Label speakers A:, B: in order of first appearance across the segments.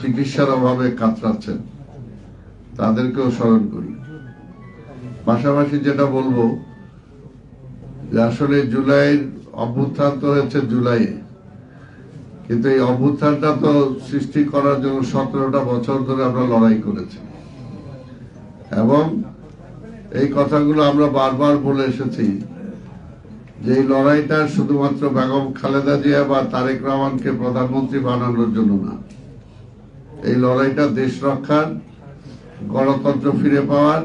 A: চিকিৎসার অভাবে কাতরাচ্ছেন, তাদেরকেও স্মরণ করি। পাশাপাশি যেটা বলবো যে আসলে জুলাইয়ের অভ্যুত্থান তো হয়েছে জুলাইয়ে, কিন্তু এই অভ্যুত্থানটা তো সৃষ্টি করার জন্য 17টা বছর ধরে আমরা লড়াই করেছি এবং এই কথাগুলো আমরা বারবার বলে এসেছি যে এই লড়াইটা শুধুমাত্র বেগম খালেদা জিয়া বা তারেক রহমানকে প্রধানমন্ত্রী বানানোর জন্য না, এই লড়াইটা দেশ রক্ষার, গণতন্ত্র ফিরে পাওয়ার,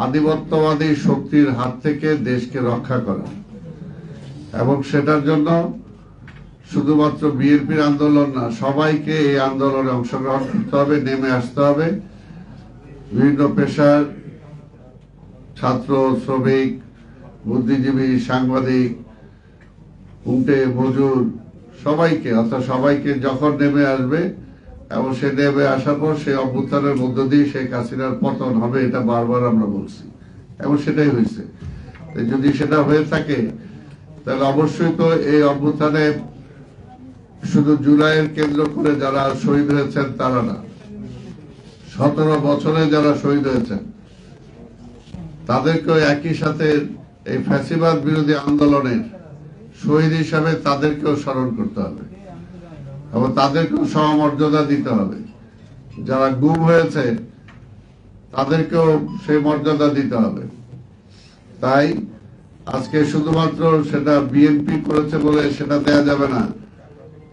A: আধিপত্যবাদী শক্তির হাত থেকে দেশকে রক্ষা করা। এবং সেটার জন্য শুধুমাত্র বিএনপির আন্দোলন না, সবাইকে এই আন্দোলনে অংশগ্রহণ করতে হবে, নেমে আসতে হবে। বিভিন্ন পেশার ছাত্র, শ্রমিক, বুদ্ধিজীবী, সাংবাদিক, উঠে মজুর, সবাইকে, অর্থাৎ সবাইকে যখন নেমে আসবে এবং সে নেমে আসার পর সেই অভ্যুত্থানের মধ্য দিয়ে শেখ হাসিনার পতন হবে, এটা বারবার আমরা বলছি এবং সেটাই হয়েছে। যদি সেটা হয়ে থাকে তাহলে অবশ্যই তো এই অভ্যুত্থানে শুধু জুলাইয়ের কেন্দ্র করে যারা শহীদ হয়েছেন তারা না, 17 বছরে যারা শহীদ হয়েছেন তাদেরকেও একই সাথে এই ফ্যাসিবাদ বিরোধী আন্দোলনের শহীদ হিসাবে তাদেরকেও স্মরণ করতে হবে এবং তাদেরকেও সমমর্যাদা দিতে হবে। যারা গুম হয়েছে তাদেরকেও সেই মর্যাদা দিতে হবে। তাই আজকে শুধুমাত্র সেটা বিএনপি করেছে বলে সেটা দেয়া যাবে না,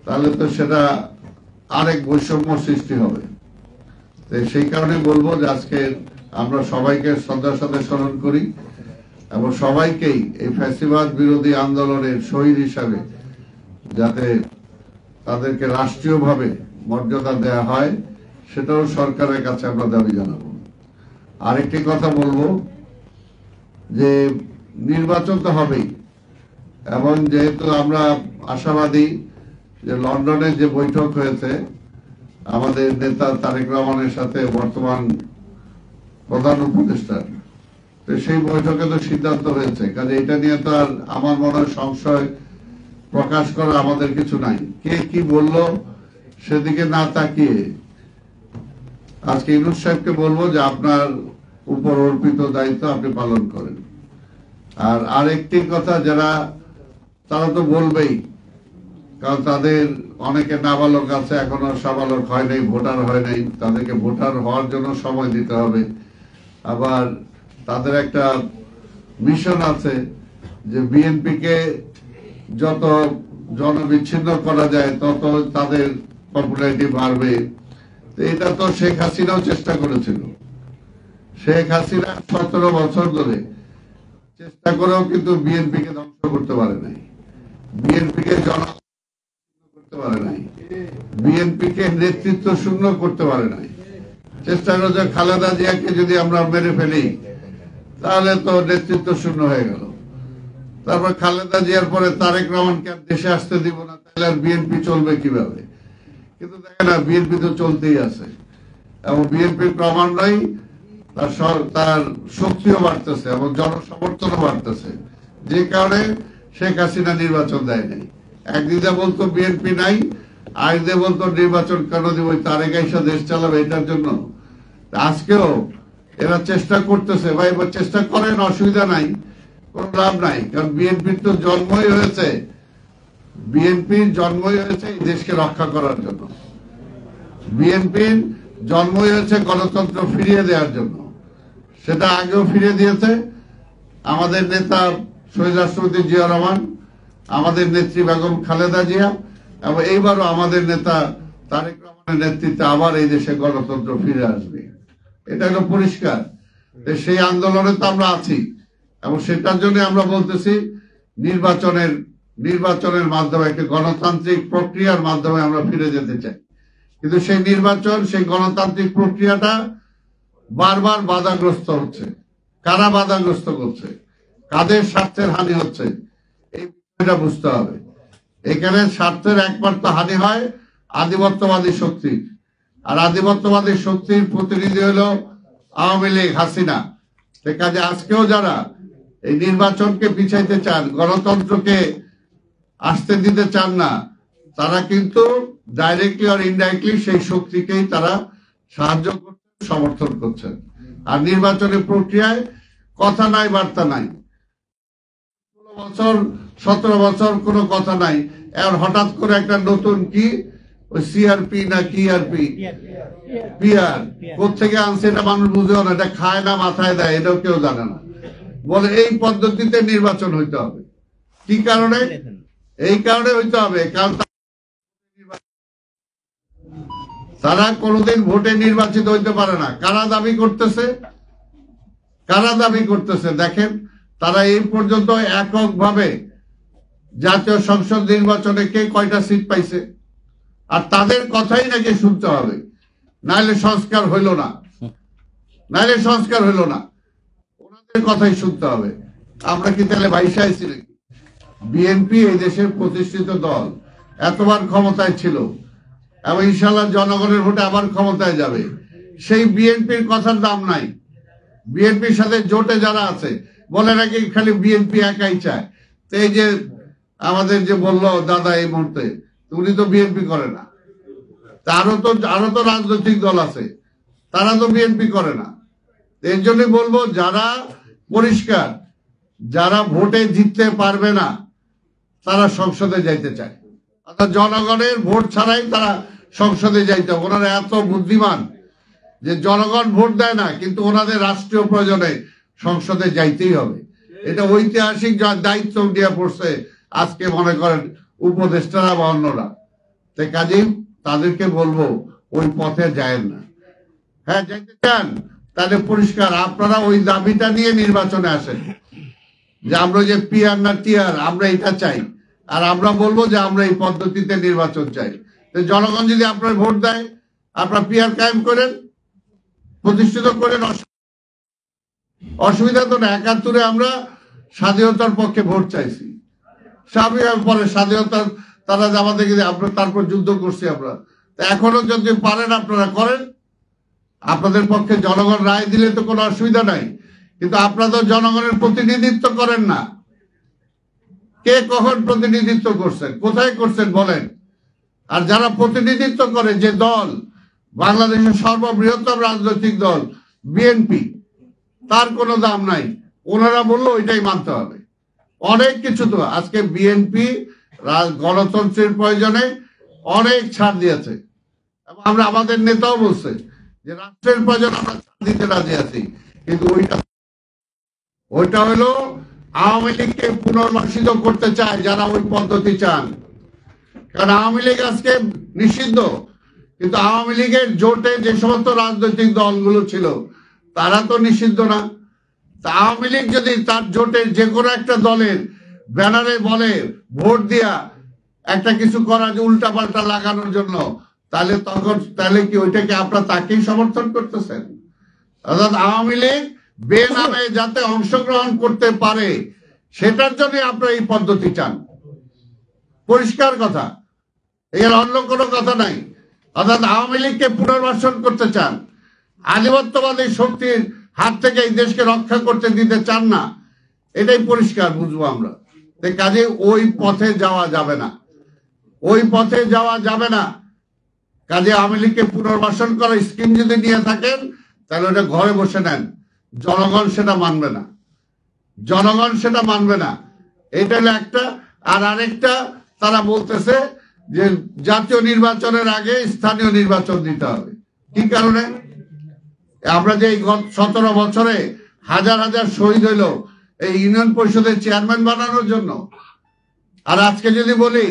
A: তাহলে তো সেটা আরেক বৈষম্য সৃষ্টি হবে। সেই কারণে বলবো যে আজকে আমরা সবাইকে শ্রদ্ধার সাথে স্মরণ করি এবং সবাইকেই এই ফ্যাসিবাদ বিরোধী আন্দোলনের শহীদ হিসাবে যাতে তাদেরকে রাষ্ট্রীয়ভাবে মর্যাদা দেয়া হয় সেটাও সরকারের কাছে আমরা দাবি জানাবো। আরেকটি কথা বলবো যে নির্বাচন তো হবেই এবং যেহেতু আমরা আশাবাদী যে লন্ডনে যে বৈঠক হয়েছে আমাদের নেতা তারেক রহমানের সাথে বর্তমান প্রধান উপদেষ্টার, তো সেই বৈঠকে তো সিদ্ধান্ত হয়েছে, কাজে এটা নিয়ে তো আর আমার মনে হয় সংশয় প্রকাশ করা আমাদের কিছু নাই। কে কি বললো সেদিকে না তাকিয়ে আজকে ইউনূস সাহেবকে বলবো যে আপনার উপর অর্পিত দায়িত্ব আপনি পালন করেন। আর আরেকটি কথা, যারা তারা তো বলবেই, কারণ তাদের অনেকে নাবালক আছে, এখনো সাবালক হয় নাই, ভোটার হয় নাই, তাদেরকে ভোটার হওয়ার জন্য সময় দিতে হবে। আবার তাদের একটা মিশন আছে যে বিএনপিকে যত জনবিচ্ছিন্ন করা যায় তত তাদের পপুলারিটি বাড়বে। এটা তো শেখ হাসিনাও চেষ্টা করেছিল। শেখ হাসিনা 17 বছর ধরে চেষ্টা করেও কিন্তু বিএনপিকে ধ্বংস করতে পারে নাই, বিএনপিকে করতে পারে নাই, বিএনপিকে নেতৃত্ব শূন্য করতে পারে নাই। চেষ্টা করেছে খালেদা জিয়াকে যদি আমরা মেরে ফেলি তাহলে তো নেতৃত্ব শূন্য হয়ে গেল। তারপর খালেদা জিয়ার পরে তারেক রহমানকে আর দেশে আসতে দিব না, তাহলে আর বিএনপি চলবে কিভাবে? কিন্তু দেখেন না, বিএনপি তো চলতেই আছে এবং বিএনপির ক্রমান্বয়ে তার শক্তিও বাড়তেছে এবং জনসমর্থনও বাড়তেছে, যে কারণে শেখ হাসিনা নির্বাচন দেয় নাই। একদিকে বলতো বিএনপি নাই, আরেকদিকে বলতো নির্বাচন কেন দিব, তারেক আইসা দেশ চালাবে এটার জন্য। আজকেও এরা চেষ্টা করতেছে, ভাই চেষ্টা করেন, অসুবিধা নাই, কোন লাভ নাই, কারণ বিএনপির তো জন্মই হয়েছে, বিএনপির জন্মই হয়েছে এই দেশকে রক্ষা করার জন্য, বিএনপির জন্মই হয়েছে গণতন্ত্র ফিরিয়ে দেওয়ার জন্য। সেটা আগেও ফিরিয়ে দিয়েছে আমাদের নেতা শহীদ রাষ্ট্রপতি জিয়া রহমান, আমাদের নেত্রী বেগম খালেদা জিয়া, এবং এইবারও আমাদের নেতা তারেক রহমানের নেতৃত্বে আবার এই দেশে গণতন্ত্র ফিরে আসবে। এটা হলো পরিষ্কার। সেই আন্দোলনে তো আমরা আছি এবং সেটার জন্য আমরা বলতেছি নির্বাচনের মাধ্যমে, একটি গণতান্ত্রিক প্রক্রিয়ার মাধ্যমে আমরা ফিরে যেতে চাই। কিন্তু সেই নির্বাচন, সেই গণতান্ত্রিক প্রক্রিয়াটা বারবার বাধাগ্রস্ত হচ্ছে। কারা বাধাগ্রস্ত করছে, কাদের স্বার্থের হানি হচ্ছে, এই বিষয়টা বুঝতে হবে। এখানে স্বার্থের একমাত্র হানি হয় আধিপত্যবাদী শক্তির, আর আধিপত্যবাদী শক্তির প্রতিনিধি হলো আওয়ামী লীগ, হাসিনা। কাজে আজকেও যারা এই নির্বাচনকে পিছাইতে চান, গণতন্ত্রকে আসতে দিতে চান না, তারা কিন্তু ডাইরেক্টলি আর ইনডাইরেক্টলি সেই শক্তিকেই তারা সাহায্য করছেন, সমর্থন করছেন। আর নির্বাচনের প্রক্রিয়ায় কথা নাই, বার্তা নাই। 16 বছর 17 বছর কোনো কথা নাই, আর হঠাৎ করে একটা নতুন কি ওই সিআরপি না কিআরপি পিআর কোথেকে আনছে এটা মানুষ বুঝেও না, এটা খায় না মাথায় দেয় এটাও কেউ জানে না। বলে এই পদ্ধতিতে নির্বাচন হইতে হবে। কি কারণে? এই কারণে হইতে হবে কারণ তারা কোনোদিন ভোটে নির্বাচিত হইতে পারে না। কারা দাবি করতেছে? কারা দাবি করতেছে দেখেন, তারা এই পর্যন্ত এককভাবে জাতীয় সংসদ নির্বাচনে কে কয়টা সিট পাইছে, আর তাদের কথাই নাকি শুনতে হবে, নাইলে সংস্কার হইল না, নাইলে সংস্কার হইল না, ওনাদের কথাই শুনতে হবে। আমরা কি তাহলে ভাইসা আইছি নাকি? বিএনপি এই দেশের প্রতিষ্ঠিত দল, এতবার ক্ষমতায় ছিল এবং ইনশাল্লাহ জনগণের ভোটে আবার ক্ষমতায় যাবে। সেই বিএনপির কথার দাম নাই। বিএনপির সাথে জোটে যারা আছে বলে নাকি খালি বিএনপি একাই চায়। তো এই যে আমাদের যে বললো দাদা এই মুহূর্তে, উনি তো বিএনপি করে না, আরো তো রাজনৈতিক দল আছে, তারা তো বিএনপি করে না। এর জন্যই বলবো যারা পরিষ্কার, যারা ভোটে জিততে পারবে না তারা সংসদে যাইতে চায়, অর্থাৎ জনগণের ভোট ছাড়াই তারা সংসদে যাইতে। ওনারা এত বুদ্ধিমান যে জনগণ ভোট দেয় না, কিন্তু ওনাদের রাষ্ট্রীয় প্রয়োজনে সংসদে যাইতেই হবে। এটা ঐতিহাসিক দায়িত্ব দিয়ে পড়ছে আজকে মনে করেন উপদেষ্টারা বা অন্যরা। তাই কাজেই তাদেরকে বলবো ওই পথে যায় না। হ্যাঁ যাইতে চান তাহলে পরিষ্কার আপনারা ওই দাবিটা নিয়ে নির্বাচনে আসেন, যে আমরা যে পিআর না টিআর আমরা এটা চাই, আর আমরা বলবো যে আমরা এই পদ্ধতিতে নির্বাচন চাই। জনগণ যদি আপনার ভোট দেয়, আপনার পিআর কায়েম করেন, প্রতিষ্ঠিত করেন, অসুবিধা তো না। 71-এ আমরা স্বাধীনতার পক্ষে ভোট চাইছি, স্বাভাবিক পরে স্বাধীনতার তারা আমাদের আমরা তারপর যুদ্ধ করছি আমরা। এখনো যদি পারেন আপনারা করেন, আপনাদের পক্ষে জনগণ রায় দিলে তো কোনো অসুবিধা নাই, কিন্তু আপনারা তো জনগণের প্রতিনিধিত্ব করেন না। কে কখন প্রতিনিধিত্ব করছেন, কোথায় করছেন বলেন? আর যারা প্রতিনিধিত্ব করে যে দল, বাংলাদেশের সর্ববৃহত্তম রাজনৈতিক দল বিএনপি, তার কোনো দাম নাই। ওনারা বললো ওইটাই মানতে হবে। অনেক কিছু তো আজকে বিএনপি গণতন্ত্রের প্রয়োজনে অনেক ছাড় দিয়েছে, এবং আমরা আমাদের নেতাও বলছে যে রাষ্ট্রের প্রয়োজন আমরা ছাড় দিতে রাজি আছি, কিন্তু ওইটা হলো আওয়ামী লীগকে পুনর্বাসিত করতে চায় যারা ওই পদ্ধতি চান। কারণ আওয়ামী লীগ আজকে নিষিদ্ধ, কিন্তু আওয়ামী লীগের জোটে যে সমস্ত রাজনৈতিক দলগুলো ছিল তারা তো নিষিদ্ধ না। তা আওয়ামী লীগ যদি তার জোটের যে কোনো একটা দলের ব্যানারে বলে ভোট দিয়া একটা কিছু করা, উল্টা পাল্টা লাগানোর জন্য, তাহলে কি ওইটাকে আপনারা তাকেই সমর্থন করতেছেন? অর্থাৎ আওয়ামী লীগ বেনামে যাতে অংশগ্রহণ করতে পারে সেটার জন্য আপনারা এই পদ্ধতি চান। পরিষ্কার কথা, এর অন্য কোনো কথা নাই। অর্থাৎ আওয়ামী লীগকে পুনর্বাসন করতে চান, আধিপত্যবাদী শক্তির হাত থেকে এই দেশকে রক্ষা করতে দিতে চান না, এটাই পরিষ্কার বুঝবো আমরা। কাজে ওই পথে যাওয়া যাবে না, ওই পথে যাওয়া যাবে না। কাজে আওয়ামী লীগকে পুনর্বাসন করার স্কিম যদি নিয়ে থাকেন তাহলে ওটা ঘরে বসে নেন, জনগণ সেটা মানবে না, জনগণ সেটা মানবে না। এটা হলো একটা। আর আরেকটা, তারা বলতেছে যে জাতীয় নির্বাচনের আগে স্থানীয় নির্বাচন দিতে হবে। কি কারণে? আমরা যে 17 বছরে হাজার হাজার শহীদ হইল এই ইউনিয়ন পরিষদের চেয়ারম্যান বানানোর জন্য। আর আজকে যদি বলি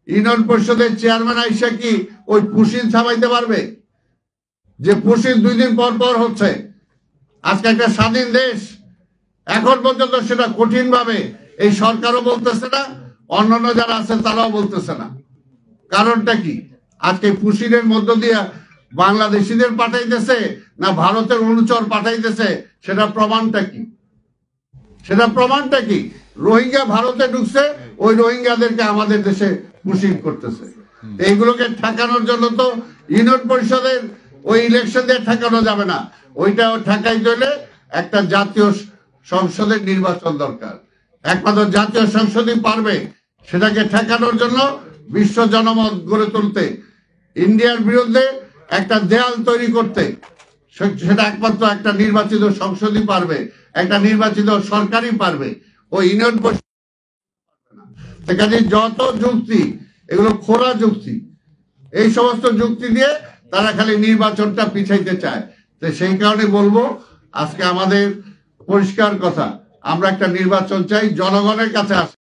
A: ইউনিয়ন পরিষদের চেয়ারম্যান আইসা কি ওই পুশিন ছাপাইতে পারবে? যে পুশিন 2 দিন পর পর হচ্ছে। আজকে একটা স্বাধীন দেশ, এখন পর্যন্ত সেটা কঠিন ভাবে এই সরকারও বলতেছে না, অন্যান্য যারা আছে তারাও বলতেছে না। কারণটা কি? আজকে পুশিনের মধ্য দিয়ে বাংলাদেশিদের পাঠাইতেছে না ভারতের অনুচর পাঠাইতেছে, সেটা প্রমাণটা কি? সেটা প্রমাণটা কি? রোহিঙ্গা ভারতে ঢুকছে, ওই রোহিঙ্গাদেরকে আমাদের দেশে পুশিং করতেছে। এইগুলোকে ঠেকানোর জন্য তো ইউনিয়ন পরিষদের ওই ইলেকশন দিয়ে ঠেকানো যাবে না। ওইটা ঠেকাইতে হলে একটা জাতীয় সংসদের নির্বাচন দরকার। একমাত্র জাতীয় সংসদই পারবে সেটাকে ঠেকানোর জন্য, বিশ্ব জনমত গড়ে তুলতে। ইন্ডিয়ার বিরুদ্ধে একটা দেয়াল তৈরি করতে, সেটা একমাত্র একটা নির্বাচিত সংসদই পারবে, একটা নির্বাচিত সরকারই পারবে। ওই ইউনিয়ন সেখানে যত যুক্তি, এগুলো খোলা যুক্তি, এই সমস্ত যুক্তি দিয়ে তারা খালি নির্বাচনটা পিছাইতে চায়। তো সেই কারণে বলবো, আজকে আমাদের পরিষ্কার কথা, আমরা একটা নির্বাচন চাই, জনগণের কাছে